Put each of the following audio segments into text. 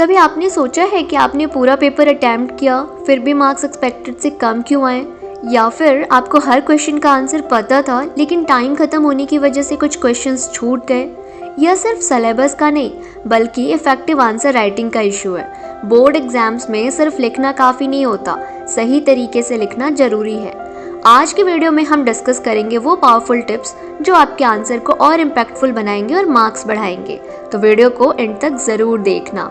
कभी आपने सोचा है कि आपने पूरा पेपर अटैम्प्ट किया फिर भी मार्क्स एक्सपेक्टेड से कम क्यों आए? या फिर आपको हर क्वेश्चन का आंसर पता था लेकिन टाइम खत्म होने की वजह से कुछ क्वेश्चंस छूट गए? यह सिर्फ सिलेबस का नहीं बल्कि इफेक्टिव आंसर राइटिंग का इशू है। बोर्ड एग्जाम्स में सिर्फ लिखना काफ़ी नहीं होता, सही तरीके से लिखना ज़रूरी है। आज की वीडियो में हम डिस्कस करेंगे वो पावरफुल टिप्स जो आपके आंसर को और इम्पैक्टफुल बनाएंगे और मार्क्स बढ़ाएंगे। तो वीडियो को एंड तक ज़रूर देखना।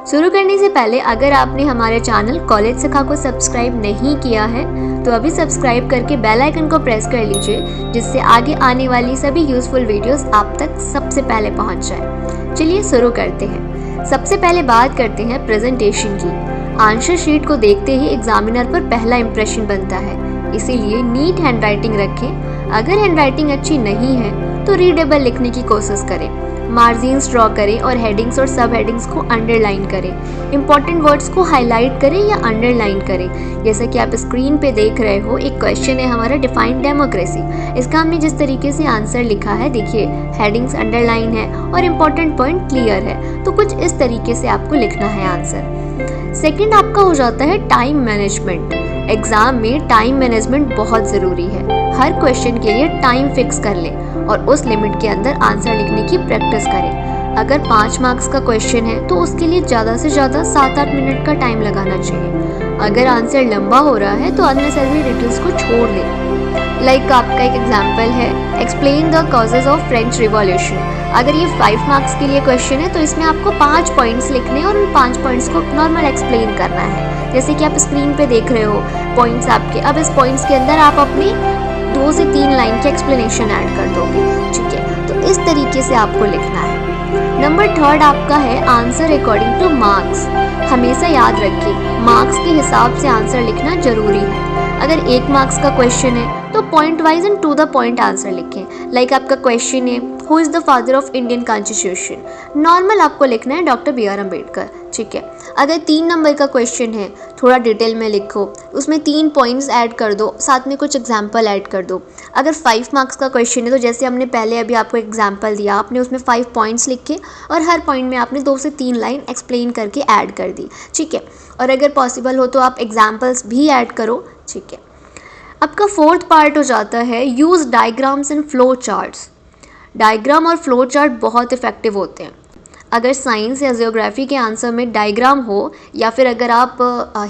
शुरू करने से पहले अगर आपने हमारे चैनल कॉलेज सखा को सब्सक्राइब नहीं किया है तो अभी सब्सक्राइब करके बेल आइकन को प्रेस कर लीजिए, जिससे आगे आने वाली सभी यूजफुल वीडियोस आप तक सबसे पहले पहुंच जाए। चलिए शुरू करते हैं। सबसे पहले बात करते हैं प्रेजेंटेशन की। आंसर शीट को देखते ही एग्जामिनर पर पहला इंप्रेशन बनता है, इसीलिए नीट हैंडराइटिंग रखें। अगर हैंडराइटिंग अच्छी नहीं है तो रीडेबल लिखने की कोशिश करें। मार्जिन्स ड्रॉ करें और हेडिंग्स और सब हेडिंग्स को अंडरलाइन करें। इंपॉर्टेंट वर्ड्स को हाईलाइट करें या अंडरलाइन करें। जैसा कि आप स्क्रीन पे देख रहे हो, एक क्वेश्चन है हमारा डिफाइन डेमोक्रेसी। इसका हमने जिस तरीके से आंसर लिखा है, देखिए हेडिंग्स अंडरलाइन है और इम्पॉर्टेंट पॉइंट क्लियर है, तो कुछ इस तरीके से आपको लिखना है आंसर। सेकेंड आपका हो जाता है टाइम मैनेजमेंट। एग्जाम में टाइम मैनेजमेंट बहुत ज़रूरी है। हर क्वेश्चन के लिए टाइम फिक्स कर लें और उस लिमिट के अंदर आंसर लिखने की प्रैक्टिस करें। अगर 5 मार्क्स का क्वेश्चन है तो उसके लिए ज़्यादा से ज़्यादा 7-8 मिनट का टाइम लगाना चाहिए। अगर आंसर लंबा हो रहा है तो अननेसेसरी डिटेल्स को छोड़ दें। लाइक आपका एक एग्जाम्पल है, explain the causes of French revolution. अगर ये 5 मार्क्स के लिए क्वेश्चन है तो इसमें आपको 5 पॉइंट्स लिखने हैं और उन 5 पॉइंट्स को नॉर्मल एक्सप्लेन करना है। जैसे कि आप स्क्रीन पे देख रहे हो पॉइंट्स आपके। अब इस पॉइंट्स के अंदर आप अपनी 2 से 3 लाइन की एक्सप्लेनेशन ऐड कर दोगे, ठीक है। तो इस तरीके से आपको लिखना है। नंबर 3 आपका है आंसर अकॉर्डिंग टू मार्क्स। हमेशा याद रखिए, मार्क्स के हिसाब से आंसर लिखना जरूरी है। अगर 1 मार्क्स का क्वेश्चन है तो point wise and to the point answer लिखें। लाइक आपका क्वेश्चन है who is the father of Indian constitution, normal आपको लिखना है डॉक्टर B.R. अम्बेडकर, ठीक है। अगर 3 नंबर का क्वेश्चन है, थोड़ा डिटेल में लिखो, उसमें 3 पॉइंट्स ऐड कर दो, साथ में कुछ एग्जाम्पल ऐड कर दो। अगर 5 मार्क्स का क्वेश्चन है तो जैसे हमने पहले अभी आपको एग्जाम्पल दिया, आपने उसमें 5 पॉइंट्स लिखे और हर पॉइंट में आपने 2 से 3 लाइन एक्सप्लेन करके ऐड कर दी, ठीक है। और अगर पॉसिबल हो तो आप एग्जाम्पल्स भी ऐड करो, ठीक है। आपका 4th पार्ट हो जाता है use diagrams and flow charts. Diagram और फ्लो चार्ट बहुत इफेक्टिव होते हैं। अगर साइंस या जियोग्राफी के आंसर में डायग्राम हो या फिर अगर आप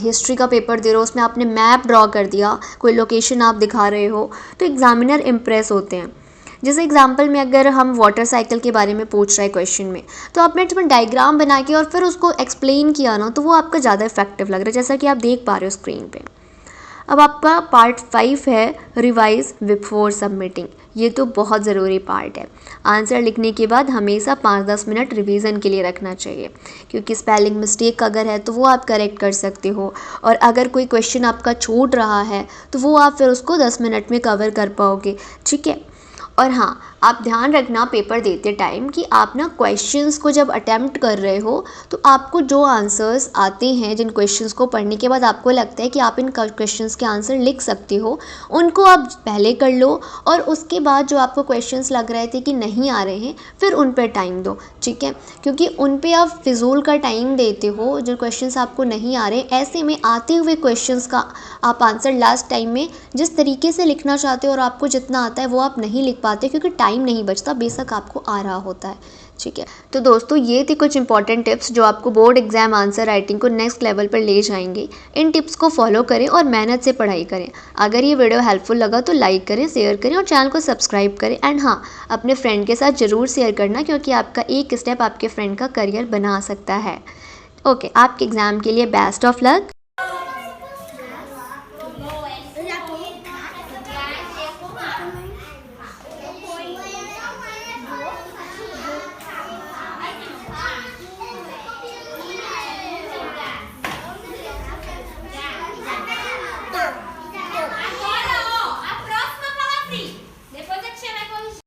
हिस्ट्री का पेपर दे रहे हो, उसमें आपने मैप ड्रॉ कर दिया, कोई लोकेशन आप दिखा रहे हो, तो एग्जामिनर इम्प्रेस होते हैं। जैसे एग्जाम्पल में अगर हम वाटर साइकिल के बारे में पूछ रहे हैं क्वेश्चन में, तो आपने इसमें डायग्राम बना के और फिर उसको एक्सप्लेन किया ना, तो वो आपका ज़्यादा इफेक्टिव लग रहा है, जैसा कि आप देख पा रहे हो स्क्रीन पे। अब आपका पार्ट 5 है रिवाइज बिफोर सबमिटिंग। ये तो बहुत ज़रूरी पार्ट है। आंसर लिखने के बाद हमेशा 5-10 मिनट रिवीजन के लिए रखना चाहिए, क्योंकि स्पेलिंग मिस्टेक अगर है तो वो आप करेक्ट कर सकते हो, और अगर कोई क्वेश्चन आपका छूट रहा है तो वो आप फिर उसको 10 मिनट में कवर कर पाओगे, ठीक है। और हाँ, आप ध्यान रखना पेपर देते टाइम कि आप ना क्वेश्चंस को जब अटैम्प्ट कर रहे हो तो आपको जो आंसर्स आते हैं, जिन क्वेश्चंस को पढ़ने के बाद आपको लगता है कि आप इन क्वेश्चंस के आंसर लिख सकते हो, उनको आप पहले कर लो और उसके बाद जो आपको क्वेश्चंस लग रहे थे कि नहीं आ रहे हैं फिर उन पर टाइम दो, ठीक है। क्योंकि उन पर आप फिजूल का टाइम देते हो, जो क्वेश्चंस आपको नहीं आ रहे, ऐसे में आते हुए क्वेश्चंस का आप आंसर लास्ट टाइम में जिस तरीके से लिखना चाहते हो और आपको जितना आता है वो आप नहीं लिख पाते, क्योंकि टाइम नहीं बचता, बेशक आपको आ रहा होता है, ठीक है। तो दोस्तों, ये थे कुछ इंपॉर्टेंट टिप्स जो आपको बोर्ड एग्जाम आंसर राइटिंग को नेक्स्ट लेवल पर ले जाएंगे। इन टिप्स को फॉलो करें और मेहनत से पढ़ाई करें। अगर ये वीडियो हेल्पफुल लगा तो लाइक करें, शेयर करें और चैनल को सब्सक्राइब करें। एंड हाँ, अपने फ्रेंड के साथ ज़रूर शेयर करना, क्योंकि आपका एक स्टेप आपके फ्रेंड का करियर बना सकता है। ओके, आपके एग्ज़ाम के लिए बेस्ट ऑफ लक।